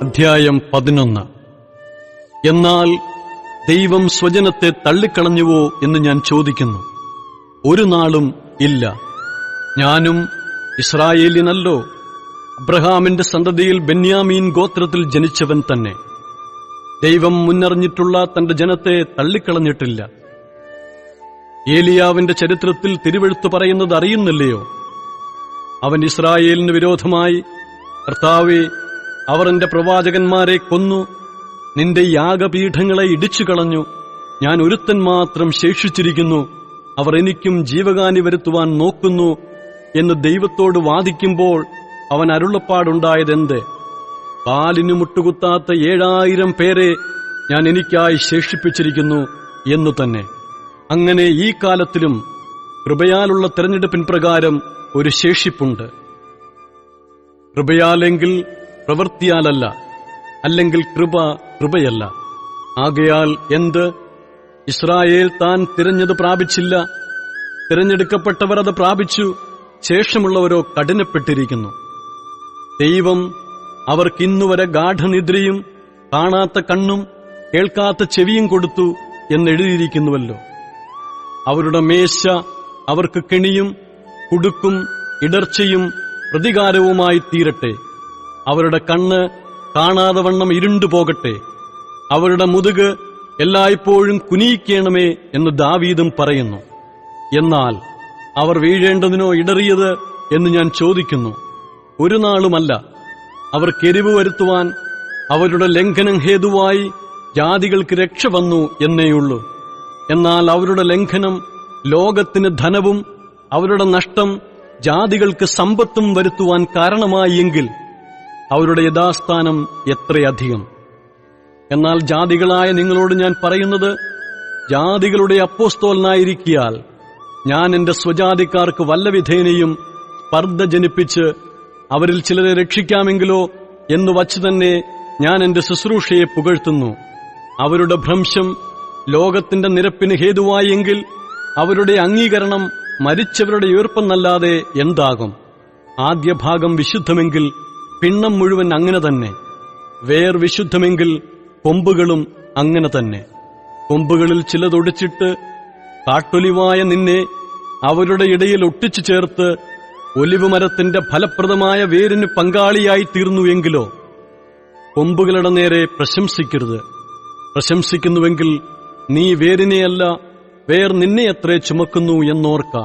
അധ്യായം 11. എന്നാൽ ദൈവം സ്വജനത്തെ തള്ളിക്കളഞ്ഞുവോ എന്ന് ഞാൻ ചോദിക്കുന്നു. ഒരു നാളും ഇല്ല. ഞാനും ഇസ്രായേലിനല്ലോ, അബ്രഹാമിന്റെ സന്തതിയിൽ ബെന്യാമീൻ ഗോത്രത്തിൽ ജനിച്ചവൻ തന്നെ. ദൈവം മുന്നറിഞ്ഞിട്ടുള്ള തന്റെ ജനത്തെ തള്ളിക്കളഞ്ഞിട്ടില്ല. ഏലിയാവിന്റെ ചരിത്രത്തിൽ തിരുവെഴുത്ത് പറയുന്നത് അറിയുന്നില്ലയോ? അവൻ ഇസ്രായേലിന് വിരോധമായി, കർത്താവേ, അവർ എന്റെ പ്രവാചകന്മാരെ കൊന്നു, നിന്റെ യാഗപീഠങ്ങളെ ഇടിച്ചുകളഞ്ഞു, ഞാൻ ഒരുത്തൻ മാത്രം ശേഷിച്ചിരിക്കുന്നു, അവർ എനിക്കും ജീവഹാനി വരുത്തുവാൻ നോക്കുന്നു എന്ന് ദൈവത്തോട് വാദിക്കുമ്പോൾ അവൻ അരുളപ്പാടുണ്ടായതെന്ത്? പാലിനു മുട്ടുകുത്താത്ത 7000 പേരെ ഞാൻ എനിക്കായി ശേഷിപ്പിച്ചിരിക്കുന്നു എന്നു തന്നെ. അങ്ങനെ ഈ കാലത്തിലും കൃപയാലുള്ള തെരഞ്ഞെടുപ്പിൻ പ്രകാരം ഒരു ശേഷിപ്പുണ്ട്. കൃപയാലെങ്കിൽ പ്രവൃത്തിയാലല്ല, അല്ലെങ്കിൽ കൃപയല്ല. ആകയാൽ എന്ത്? ഇസ്രായേൽ താൻ തിരഞ്ഞത് പ്രാപിച്ചില്ല, തിരഞ്ഞെടുക്കപ്പെട്ടവർ അത് പ്രാപിച്ചു, ശേഷമുള്ളവരോ കഠിനപ്പെട്ടിരിക്കുന്നു. ദൈവം അവർക്കിന്നുവരെ ഗാഠനിദ്രയും കാണാത്ത കണ്ണും കേൾക്കാത്ത ചെവിയും കൊടുത്തു എന്നെഴുതിയിരിക്കുന്നുവല്ലോ. അവരുടെ മേശ അവർക്ക് കെണിയും കുടുക്കും ഇടർച്ചയും പ്രതികാരവുമായി തീരട്ടെ. അവരുടെ കണ്ണ് കാണാതെ വണ്ണം ഇരുണ്ടുപോകട്ടെ. അവരുടെ മുതുക് എല്ലായ്പ്പോഴും കുനിയിക്കണമേ എന്ന് ദാവീദും പറയുന്നു. എന്നാൽ അവർ വീഴേണ്ടതിനോ ഇടറിയത് എന്ന് ഞാൻ ചോദിക്കുന്നു. ഒരു നാളുമല്ല. അവർക്ക് എരിവ് വരുത്തുവാൻ അവരുടെ ലംഘനം ഹേതുവായി ജാതികൾക്ക് രക്ഷ വന്നു എന്നേയുള്ളൂ. എന്നാൽ അവരുടെ ലംഘനം ലോകത്തിന് ധനവും അവരുടെ നഷ്ടം ജാതികൾക്ക് സമ്പത്തും വരുത്തുവാൻ കാരണമായി എങ്കിൽ അവരുടെ യഥാസ്ഥാനം എത്രയധികം. എന്നാൽ ജാതികളായ നിങ്ങളോട് ഞാൻ പറയുന്നത്, ജാതികളുടെ അപ്പോസ്തലനായിരിക്കിയാൽ ഞാൻ എന്റെ സ്വജാതിക്കാർക്ക് വല്ലവിധേനയും സ്പർദ്ധ ജനിപ്പിച്ച് അവരിൽ ചിലരെ രക്ഷിക്കാമെങ്കിലോ എന്ന് വച്ചു തന്നെ ഞാൻ എന്റെ ശുശ്രൂഷയെ പുകഴ്ത്തുന്നു. അവരുടെ ഭ്രംശം ലോകത്തിന്റെ നിരപ്പിന് ഹേതുവായെങ്കിൽ അവരുടെ അംഗീകരണം മരിച്ചവരുടെ ഉയർപ്പെന്നല്ലാതെ എന്താകും? ആദ്യ ഭാഗം വിശുദ്ധമെങ്കിൽ പിണ്ണം മുഴുവൻ അങ്ങനെ തന്നെ. വേർ വിശുദ്ധമെങ്കിൽ കൊമ്പുകളും അങ്ങനെ തന്നെ. കൊമ്പുകളിൽ ചിലതൊടിച്ചിട്ട് കാട്ടൊലിവായ നിന്നെ അവരുടെ ഇടയിൽ ഒട്ടിച്ചു ചേർത്ത് ഒലിവുമരത്തിന്റെ ഫലപ്രദമായ വേരിന് പങ്കാളിയായി തീർന്നു എങ്കിലോ? കൊമ്പുകളുടെ നേരെ പ്രശംസിക്കരുത്. പ്രശംസിക്കുന്നുവെങ്കിൽ നീ വേരിനെയല്ല, വേർ നിന്നെയത്രേ ചുമക്കുന്നു എന്നോർക്ക.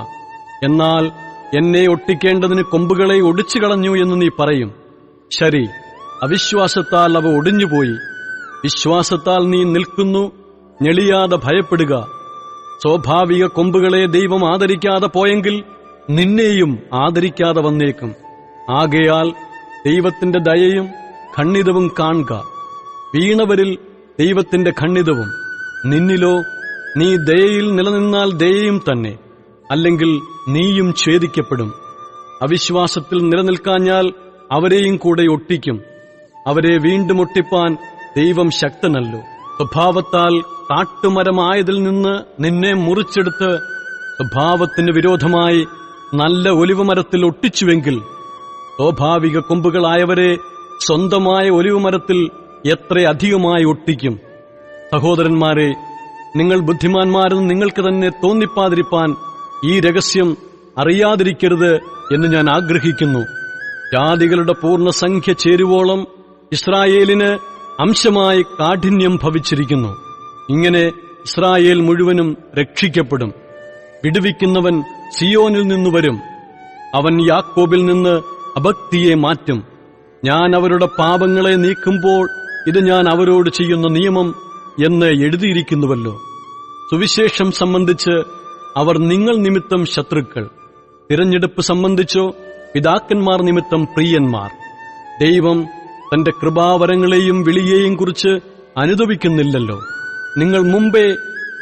എന്നാൽ എന്നെ ഒട്ടിക്കേണ്ടതിന് കൊമ്പുകളെ ഒടിച്ചു കളഞ്ഞു എന്ന് നീ പറയും. ശരി, അവിശ്വാസത്താൽ അവ ഒടിഞ്ഞുപോയി. വിശ്വാസത്താൽ നീ നിൽക്കുന്നു. ഞെളിയാതെ ഭയപ്പെടുക. സ്വാഭാവിക കൊമ്പുകളെ ദൈവം ആദരിക്കാതെ പോയെങ്കിൽ നിന്നെയും ആദരിക്കാതെ വന്നേക്കും. ആകയാൽ ദൈവത്തിന്റെ ദയയും ഖണ്ഡിതവും കാണുക. വീണവരിൽ ദൈവത്തിന്റെ ഖണ്ഡിതവും. നിന്നിലോ നീ ദയയിൽ നിലനിന്നാൽ ദയയും തന്നെ, അല്ലെങ്കിൽ നീയും ഛേദിക്കപ്പെടും. അവിശ്വാസത്തിൽ നിലനിൽക്കാഞ്ഞാൽ അവരെയും കൂടെ ഒട്ടിക്കും. അവരെ വീണ്ടും ഒട്ടിപ്പാൻ ദൈവം ശക്തനല്ലോ. സ്വഭാവത്താൽ കാട്ടുമരമായതിൽ നിന്ന് നിന്നെ മുറിച്ചെടുത്ത് സ്വഭാവത്തിന് വിരോധമായി നല്ല ഒലിവുമരത്തിൽ ഒട്ടിച്ചുവെങ്കിൽ സ്വാഭാവിക കൊമ്പുകളായവരെ സ്വന്തമായ ഒലിവുമരത്തിൽ എത്ര അധികമായി ഒട്ടിക്കും. സഹോദരന്മാരെ, നിങ്ങൾ ബുദ്ധിമാന്മാരെന്ന് നിങ്ങൾക്ക് തന്നെ തോന്നിപ്പാതിരിപ്പാൻ ഈ രഹസ്യം അറിയാതിരിക്കരുത് എന്ന് ഞാൻ ആഗ്രഹിക്കുന്നു. ജാതികളുടെ പൂർണ്ണസംഖ്യ ചേരുവോളം ഇസ്രായേലിന് അംശമായി കാഠിന്യം ഭവിച്ചിരിക്കുന്നു. ഇങ്ങനെ ഇസ്രായേൽ മുഴുവനും രക്ഷിക്കപ്പെടും. വിടുവിക്കുന്നവൻ സിയോനിൽ നിന്നു വരും. അവൻ യാക്കോബിൽ നിന്ന് അഭക്തിയെ മാറ്റും. ഞാൻ അവരുടെ പാപങ്ങളെ നീക്കുമ്പോൾ ഇത് ഞാൻ അവരോട് ചെയ്യുന്ന നിയമം എന്ന് എഴുതിയിരിക്കുന്നുവല്ലോ. സുവിശേഷം സംബന്ധിച്ച് അവർ നിങ്ങൾ നിമിത്തം ശത്രുക്കൾ, തിരഞ്ഞെടുപ്പ് സംബന്ധിച്ചോ പിതാക്കന്മാർ നിമിത്തം പ്രിയന്മാർ. ദൈവം തന്റെ കൃപാവരങ്ങളെയും വിളിയെയും കുറിച്ച് അനുതപിക്കുന്നില്ലല്ലോ. നിങ്ങൾ മുമ്പേ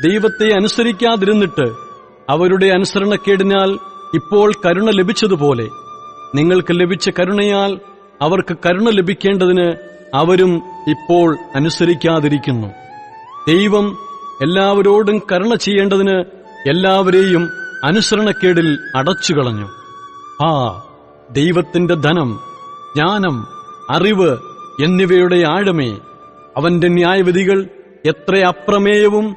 ദൈവത്തെ അനുസരിക്കാതിരുന്നിട്ട് അവരുടെ അനുസരണക്കേടിനാൽ ഇപ്പോൾ കരുണ ലഭിച്ചതുപോലെ നിങ്ങൾക്ക് ലഭിച്ച കരുണയാൽ അവർക്ക് കരുണ ലഭിക്കേണ്ടതിന് അവരും ഇപ്പോൾ അനുസരിക്കാതിരിക്കുന്നു. ദൈവം എല്ലാവരോടും കരുണ ചെയ്യേണ്ടതിന് എല്ലാവരെയും അനുസരണക്കേടിൽ അടച്ചുകളഞ്ഞു. ദൈവത്തിന്റെ ധനം, ജ്ഞാനം, അറിവ് എന്നിവയുടെ ആഴമേ, അവന്റെ ന്യായവിധികൾ എത്ര അപ്രമേയവും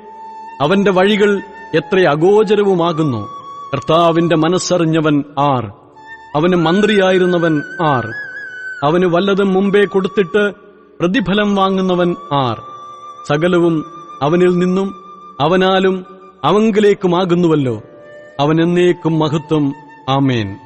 അവന്റെ വഴികൾ എത്ര അഗോചരവുമാകുന്നു. കർത്താവിന്റെ മനസ്സറിഞ്ഞവൻ ആർ? അവന് മന്ത്രിയായിരുന്നവൻ ആർ? അവന് വല്ലതും മുമ്പേ കൊടുത്തിട്ട് പ്രതിഫലം വാങ്ങുന്നവൻ ആർ? സകലവും അവനിൽ നിന്നും അവനാലും അവങ്കിലേക്കുമാകുന്നുവല്ലോ. അവൻ എന്നേക്കും മഹത്വം. ആമേൻ.